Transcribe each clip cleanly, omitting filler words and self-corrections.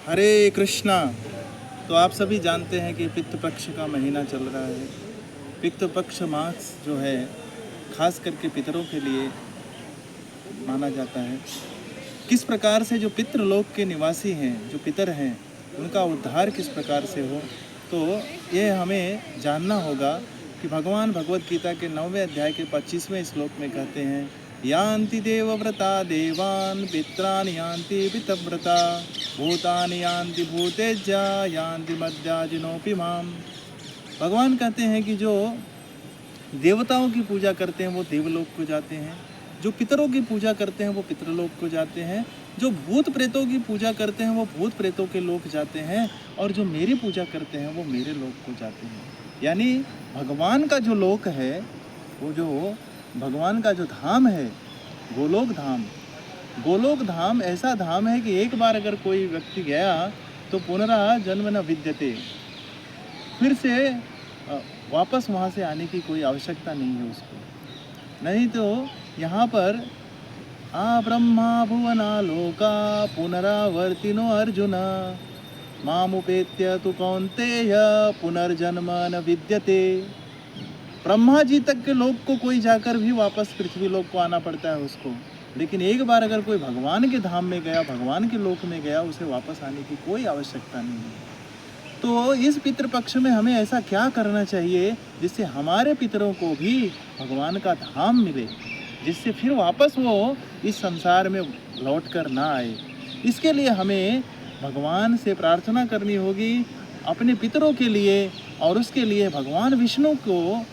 हरे कृष्णा। तो आप सभी जानते हैं कि पितृ पक्ष का महीना चल रहा है। पितृ पक्ष मास जो है खास करके पितरों के लिए माना जाता है। किस प्रकार से जो पितृलोक के निवासी हैं, जो पितर हैं, उनका उद्धार किस प्रकार से हो, तो ये हमें जानना होगा कि भगवान भगवत गीता के 9वें अध्याय के 25वें श्लोक में कहते हैं, यान्ति देवव्रता देवान् पित्राणि यान्ति पितव्रता भूतानि यान्ति भूतेज्या यान्ति मद्याजिनोऽपि माम। भगवान कहते हैं कि जो देवताओं की पूजा करते हैं वो देवलोक को जाते हैं, जो पितरों की पूजा करते हैं वो पितरलोक को जाते हैं, जो भूत प्रेतों की पूजा करते हैं वो भूत प्रेतों के लोक जाते हैं, और जो मेरी पूजा करते हैं वो मेरे लोक को जाते हैं। यानी भगवान का जो लोक है, वो जो भगवान का जो धाम है, गोलोक धाम, गोलोक धाम ऐसा धाम है कि एक बार अगर कोई व्यक्ति गया तो पुनः जन्म न विद्यते, फिर से वापस वहाँ से आने की कोई आवश्यकता नहीं है उसको। नहीं तो यहाँ पर आ ब्रह्मा भुवना लोका पुनरावर्तिनो अर्जुन मामुपेत्य तु कौन्तेय पुनर्जन्म न विद्यते। ब्रह्मा जी तक के लोक को कोई जाकर भी वापस पृथ्वी लोक को आना पड़ता है उसको, लेकिन एक बार अगर कोई भगवान के धाम में गया, भगवान के लोक में गया, उसे वापस आने की कोई आवश्यकता नहीं है। तो इस पितृपक्ष में हमें ऐसा क्या करना चाहिए जिससे हमारे पितरों को भी भगवान का धाम मिले, जिससे फिर वापस वो इस संसार में लौट कर ना आए। इसके लिए हमें भगवान से प्रार्थना करनी होगी अपने पितरों के लिए, और उसके लिए भगवान विष्णु को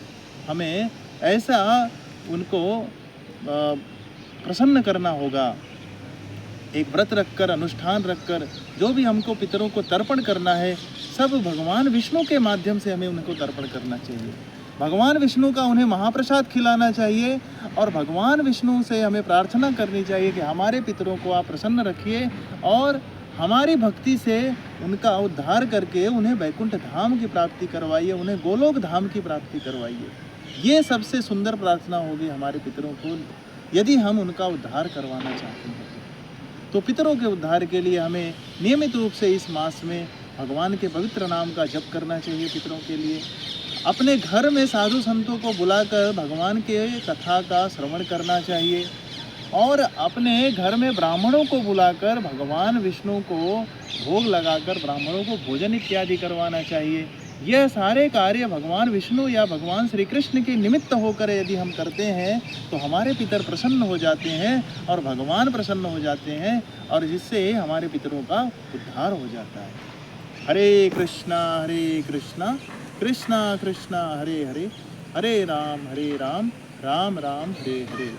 हमें ऐसा उनको प्रसन्न करना होगा। एक व्रत रखकर, अनुष्ठान रखकर जो भी हमको पितरों को तर्पण करना है, सब भगवान विष्णु के माध्यम से हमें उनको तर्पण करना चाहिए। भगवान विष्णु का उन्हें महाप्रसाद खिलाना चाहिए, और भगवान विष्णु से हमें प्रार्थना करनी चाहिए कि हमारे पितरों को आप प्रसन्न रखिए और हमारी भक्ति से उनका उद्धार करके उन्हें वैकुंठ धाम की प्राप्ति करवाइए, उन्हें गोलोक धाम की प्राप्ति करवाइए। ये सबसे सुंदर प्रार्थना होगी हमारे पितरों को, यदि हम उनका उद्धार करवाना चाहते हैं। तो पितरों के उद्धार के लिए हमें नियमित रूप से इस मास में भगवान के पवित्र नाम का जप करना चाहिए। पितरों के लिए अपने घर में साधु संतों को बुलाकर भगवान के कथा का श्रवण करना चाहिए, और अपने घर में ब्राह्मणों को बुलाकर भगवान विष्णु को भोग लगाकर ब्राह्मणों को भोजन इत्यादि करवाना चाहिए। यह सारे कार्य भगवान विष्णु या भगवान श्री कृष्ण के निमित्त होकर यदि हम करते हैं तो हमारे पितर प्रसन्न हो जाते हैं और भगवान प्रसन्न हो जाते हैं, और जिससे हमारे पितरों का उद्धार हो जाता है। हरे कृष्णा कृष्णा कृष्णा हरे हरे, हरे राम राम राम हरे हरे।